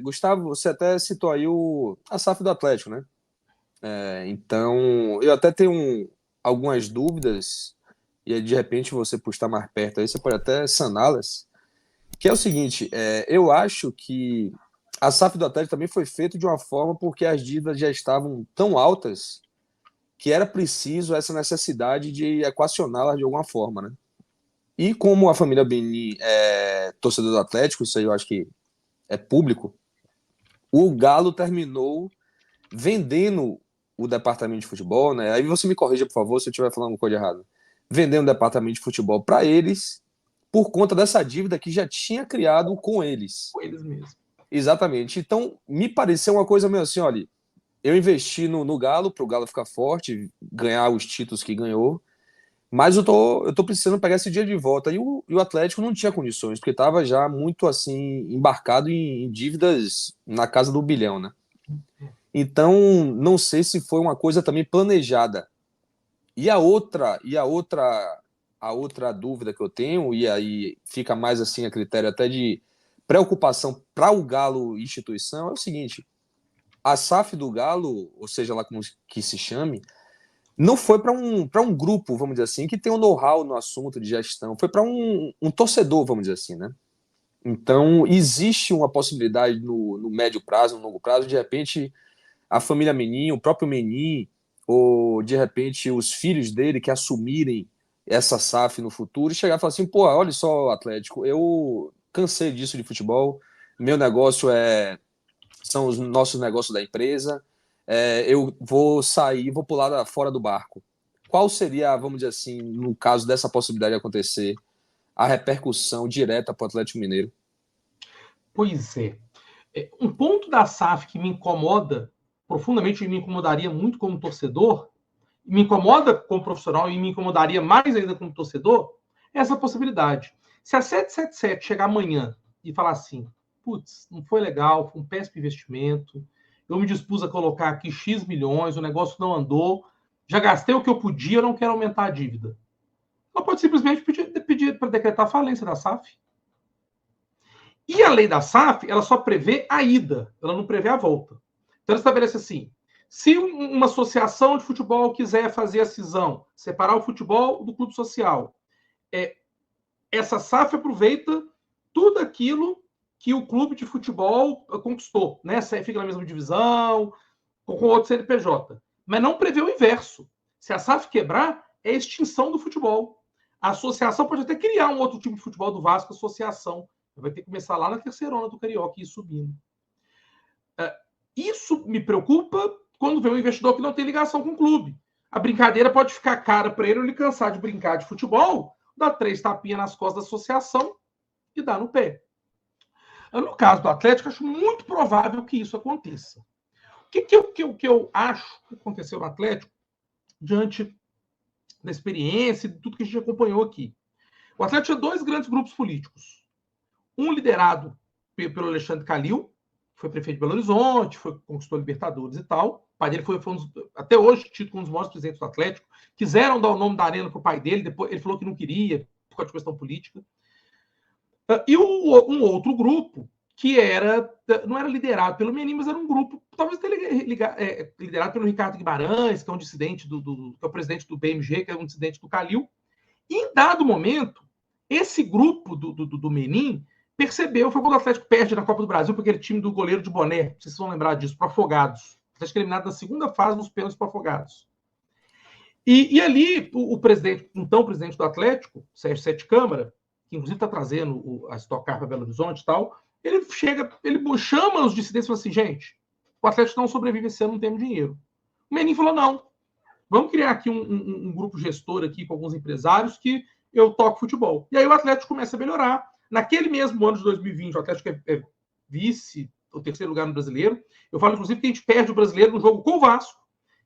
Gustavo, você até citou aí a SAF do Atlético, né? Então, eu até tenho algumas dúvidas, e aí, de repente, você, por estar mais perto aí, você pode até saná-las, que é o seguinte, eu acho que a SAF do Atlético também foi feita de uma forma porque as dívidas já estavam tão altas que era preciso essa necessidade de equacioná-las de alguma forma, né? E como a família Beni é torcedor do Atlético, isso aí eu acho que é público, o Galo terminou vendendo o departamento de futebol, né? Aí você me corrija, por favor, se eu estiver falando alguma coisa errada. Vendendo o departamento de futebol para eles por conta dessa dívida que já tinha criado com eles. Com eles mesmos. Exatamente. Então, me pareceu uma coisa meio assim, olha, eu investi no Galo para o Galo ficar forte, ganhar os títulos que ganhou, mas eu tô precisando pegar esse dia de volta. E o Atlético não tinha condições, porque estava já muito assim, embarcado em dívidas na casa do bilhão, né? Então, não sei se foi uma coisa também planejada. E a outra dúvida que eu tenho, e aí fica mais assim a critério até de preocupação para o Galo instituição, é o seguinte: a SAF do Galo, ou seja lá como que se chame, não foi para um grupo, vamos dizer assim, que tem um know-how no assunto de gestão, foi para um torcedor, vamos dizer assim, né? Então, existe uma possibilidade no médio prazo, no longo prazo, de repente, a família Menin, o próprio Menin, ou de repente os filhos dele que assumirem essa SAF no futuro e chegar e falar assim, pô, olha só, Atlético, eu cansei disso de futebol, meu negócio são os nossos negócios da empresa, eu vou sair, vou pular fora do barco. Qual seria, vamos dizer assim, no caso dessa possibilidade de acontecer, a repercussão direta para o Atlético Mineiro? Pois é. Um ponto da SAF que me incomoda profundamente, e me incomodaria muito como torcedor, me incomoda como profissional e me incomodaria mais ainda como torcedor, é essa possibilidade. Se a 777 chegar amanhã e falar assim, putz, não foi legal, foi um péssimo investimento, eu me dispus a colocar aqui X milhões, o negócio não andou, já gastei o que eu podia, eu não quero aumentar a dívida. Ela pode simplesmente pedir para decretar a falência da SAF. E a lei da SAF, ela só prevê a ida, ela não prevê a volta. Então, ela estabelece assim, se uma associação de futebol quiser fazer a cisão, separar o futebol do clube social, essa SAF aproveita tudo aquilo que o clube de futebol conquistou, né? Fica na mesma divisão, com outro CNPJ. Mas não prevê o inverso. Se a SAF quebrar, é a extinção do futebol. A associação pode até criar um outro time de futebol do Vasco, associação. Vai ter que começar lá na terceirona do Carioca e ir subindo. Isso me preocupa quando vem um investidor que não tem ligação com o clube. A brincadeira pode ficar cara para ele, ele cansar de brincar de futebol, dá 3 tapinhas nas costas da associação e dá no pé. No caso do Atlético, acho muito provável que isso aconteça. O que eu acho que aconteceu no Atlético, diante da experiência e de tudo que a gente acompanhou aqui? O Atlético tinha 2 grandes grupos políticos. Um liderado pelo Alexandre Calil, que foi prefeito de Belo Horizonte, conquistou Libertadores e tal. O pai dele foi até hoje tido como um dos maiores presidentes do Atlético. Quiseram dar o nome da arena para o pai dele, depois ele falou que não queria, por causa de questão política. E um outro grupo que não era liderado pelo Menin, mas era um grupo, talvez liderado pelo Ricardo Guimarães, que é um dissidente que é o presidente do BMG, que é um dissidente do Calil. E em dado momento, esse grupo do Menin percebeu, foi quando o Atlético perde na Copa do Brasil, porque aquele time do goleiro de boné, vocês vão lembrar disso, para Afogados. O Atlético eliminado na segunda fase nos pênaltis para Afogados. E ali, o presidente, então presidente do Atlético, Sérgio Sete Câmara, que inclusive está trazendo a Stock Car para Belo Horizonte e tal, ele chama os dissidentes e fala assim, gente, o Atlético não sobrevive esse ano, não temos dinheiro. O Menin falou, não, vamos criar aqui um grupo gestor aqui com alguns empresários que eu toco futebol. E aí o Atlético começa a melhorar. Naquele mesmo ano de 2020, o Atlético é vice, o terceiro lugar no Brasileiro. Eu falo, inclusive, que a gente perde o Brasileiro no jogo com o Vasco.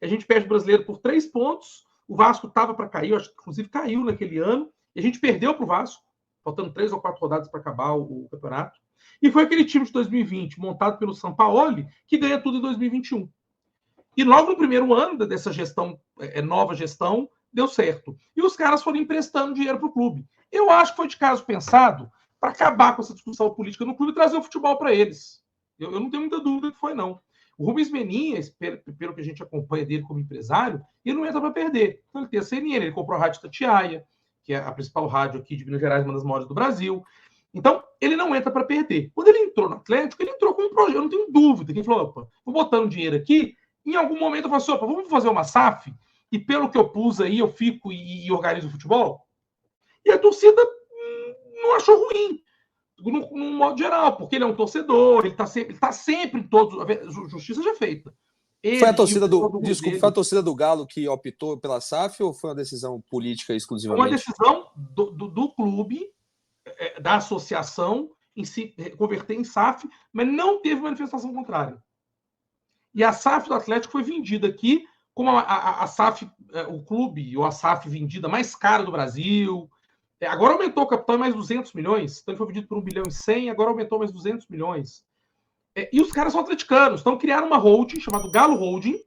A gente perde o Brasileiro por 3 pontos. O Vasco estava para cair, acho que inclusive caiu naquele ano. E a gente perdeu para o Vasco, faltando 3 ou 4 rodadas para acabar o campeonato. E foi aquele time de 2020, montado pelo Sampaoli, que ganha tudo em 2021. E logo no primeiro ano dessa gestão, nova gestão, deu certo. E os caras foram emprestando dinheiro para o clube. Eu acho que foi de caso pensado para acabar com essa discussão política no clube e trazer o futebol para eles. Eu não tenho muita dúvida que foi, não. O Rubens Menin, pelo que a gente acompanha dele como empresário, ele não entra para perder. Então, ele tem a CNN, ele comprou a Rádio Itatiaia, que é a principal rádio aqui de Minas Gerais, uma das maiores do Brasil. Então, ele não entra para perder. Quando ele entrou no Atlético, ele entrou com um projeto, eu não tenho dúvida. Ele falou, opa, vou botando dinheiro aqui, em algum momento eu falo assim, opa, vamos fazer uma SAF, e pelo que eu pus aí, eu fico e organizo o futebol? E a torcida não achou ruim, no modo geral, porque ele é um torcedor, ele tá sempre em todos, a justiça já feita. Foi a torcida desculpa, foi a torcida do Galo que optou pela SAF ou foi uma decisão política exclusivamente? Uma decisão do clube, da associação, em se converter em SAF, mas não teve manifestação contrária. E a SAF do Atlético foi vendida aqui como a SAF, o clube, ou a SAF vendida mais cara do Brasil. Agora aumentou o capital em mais 200 milhões, então ele foi vendido por 1 bilhão e 100, agora aumentou mais 200 milhões. E os caras são atleticanos, então criaram uma holding chamada Galo Holding,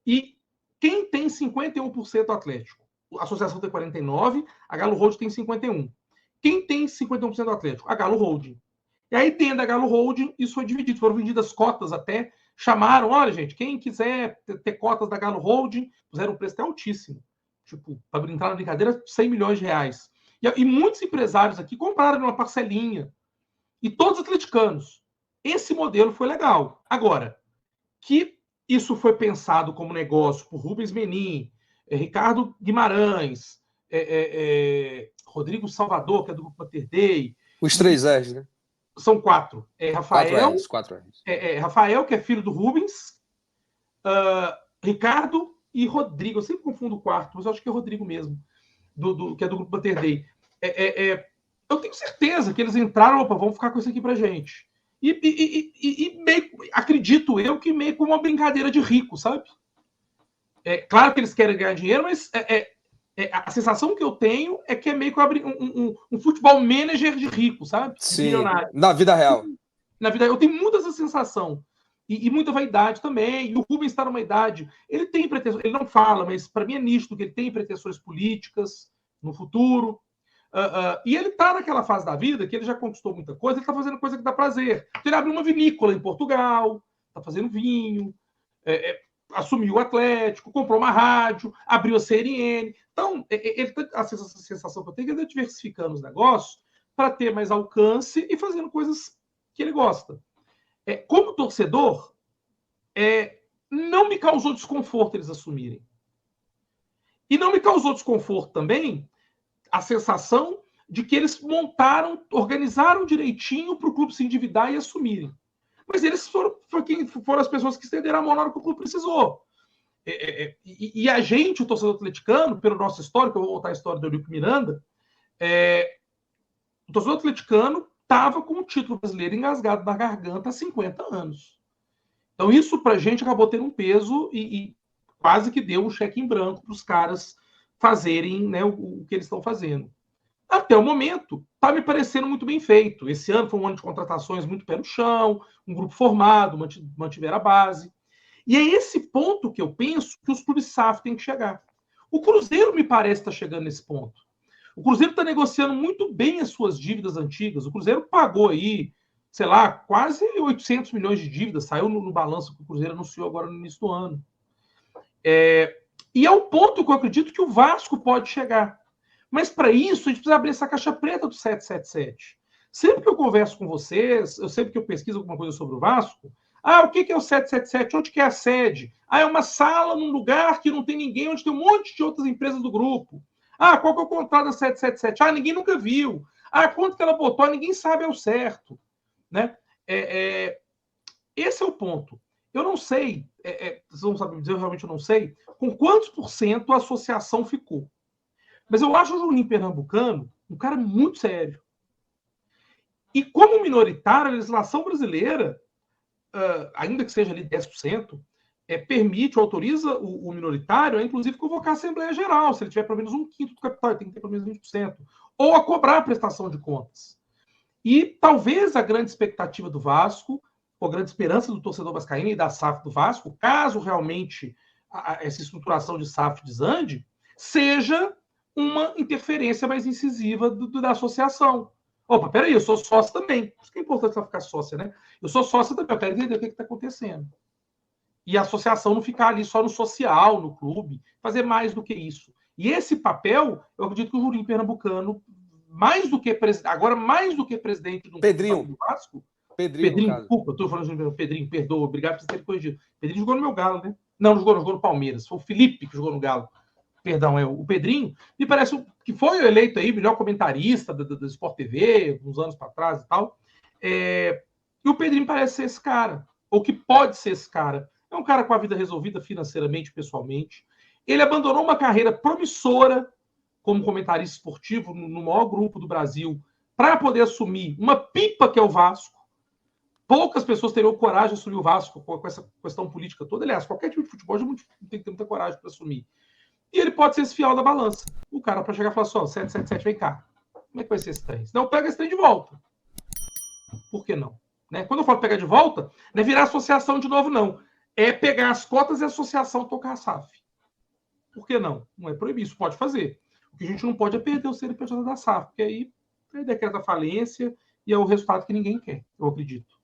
e quem tem 51% do Atlético? A associação tem 49%, a Galo Holding tem 51%. Quem tem 51% do Atlético? A Galo Holding. E aí, dentro da Galo Holding, isso foi dividido, foram vendidas cotas até, chamaram, olha, gente, quem quiser ter cotas da Galo Holding, puseram um preço até altíssimo. Tipo, para entrar na brincadeira, 100 milhões de reais. E muitos empresários aqui compraram uma parcelinha. E todos atleticanos. Esse modelo foi legal. Agora, que isso foi pensado como negócio por Rubens Menin, Ricardo Guimarães, Rodrigo Salvador, que é do Grupo Mater Dei. Os 3 R's, né? São 4. Rafael, 4 R's. Rafael, que é filho do Rubens, Ricardo e Rodrigo. Eu sempre confundo o quarto, mas eu acho que é Rodrigo mesmo, que é do Grupo Mater Dei. Eu tenho certeza que eles entraram, opa, vamos ficar com isso aqui pra gente. E meio, acredito eu que meio como uma brincadeira de rico, sabe? Claro que eles querem ganhar dinheiro, mas a sensação que eu tenho é que é meio que um futebol manager de rico, sabe? Sim, milionário. na vida real. Na vida, eu tenho muita essa sensação. E muita vaidade também. E o Rubens está numa idade. Ele tem pretensões, ele não fala, mas para mim é nítido que ele tem pretensões políticas no futuro. E ele está naquela fase da vida que ele já conquistou muita coisa, ele está fazendo coisa que dá prazer. Então, ele abriu uma vinícola em Portugal, está fazendo vinho, assumiu o Atlético, comprou uma rádio, abriu a CNN. Então, a sensação que eu tenho é que ele está diversificando os negócios para ter mais alcance e fazendo coisas que ele gosta. Como torcedor, não me causou desconforto eles assumirem. E não me causou desconforto também a sensação de que eles organizaram direitinho para o clube se endividar e assumirem. Mas eles foram as pessoas que estenderam a mão na hora que o clube precisou. E a gente, o torcedor atleticano, pelo nosso histórico, eu vou voltar à história do Eurico Miranda, o torcedor atleticano estava com o título brasileiro engasgado na garganta há 50 anos. Então isso para a gente acabou tendo um peso e quase que deu um cheque em branco para os caras fazerem, né, o que eles estão fazendo. Até o momento, está me parecendo muito bem feito. Esse ano foi um ano de contratações muito pé no chão, um grupo formado, mantiveram a base. E é esse ponto que eu penso que os clubes SAF têm que chegar. O Cruzeiro me parece estar chegando nesse ponto. O Cruzeiro está negociando muito bem as suas dívidas antigas. O Cruzeiro pagou aí, sei lá, quase 800 milhões de dívidas. Saiu no balanço que o Cruzeiro anunciou agora no início do ano. E é o ponto que eu acredito que o Vasco pode chegar. Mas, para isso, a gente precisa abrir essa caixa preta do 777. Sempre que eu converso com vocês, sempre que eu pesquiso alguma coisa sobre o Vasco, o que é o 777? Onde que é a sede? É uma sala num lugar que não tem ninguém, onde tem um monte de outras empresas do grupo. Qual que é o contrato da 777? Ninguém nunca viu. Quanto que ela botou? Ninguém sabe ao certo. Né? Esse é o ponto. Eu não sei, vocês vão saber dizer, eu realmente não sei, com quantos % a associação ficou. Mas eu acho o Juninho Pernambucano um cara muito sério. E como minoritário, a legislação brasileira, ainda que seja ali 10%, permite, autoriza o minoritário a, inclusive, convocar a Assembleia Geral, se ele tiver pelo menos 1/5 do capital, ele tem que ter pelo menos 20%, ou a cobrar a prestação de contas. E talvez a grande expectativa do Vasco, ou a grande esperança do torcedor vascaíno e da SAF do Vasco, caso realmente essa estruturação de SAF desande, seja uma interferência mais incisiva da associação. Opa, peraí, eu sou sócio também. Isso que é importante você ficar sócia, né? Eu sou sócio também, eu quero entender o que está acontecendo. E a associação não ficar ali só no social, no clube, fazer mais do que isso. E esse papel, eu acredito que o Julinho Pernambucano, mais do que agora mais do que presidente do Vasco, Pedrinho, desculpa, estou falando de Pedrinho, perdoa, obrigado por ter corrigido. Pedrinho jogou no meu Galo, né? Não jogou no Palmeiras, foi o Felipe que jogou no Galo. Perdão, o Pedrinho, me parece que foi eleito aí melhor comentarista do Sport TV, uns anos para trás e tal. E o Pedrinho parece ser esse cara, ou que pode ser esse cara. É um cara com a vida resolvida financeiramente, pessoalmente. Ele abandonou uma carreira promissora como comentarista esportivo no maior grupo do Brasil para poder assumir uma pipa que é o Vasco. Poucas pessoas teriam coragem de assumir o Vasco com essa questão política toda. Aliás, qualquer tipo de futebol tem que ter muita coragem para assumir. E ele pode ser esse fiel da balança. O cara para chegar e falar assim, 777, vem cá. Como é que vai ser esse trem? Senão pega esse trem de volta. Por que não? Né? Quando eu falo pegar de volta, não é virar associação de novo, não. É pegar as cotas e a associação tocar a SAF. Por que não? Não é proibido, isso pode fazer. O que a gente não pode é perder o CNPJ da SAF, porque aí decreta falência e é o resultado que ninguém quer, eu acredito.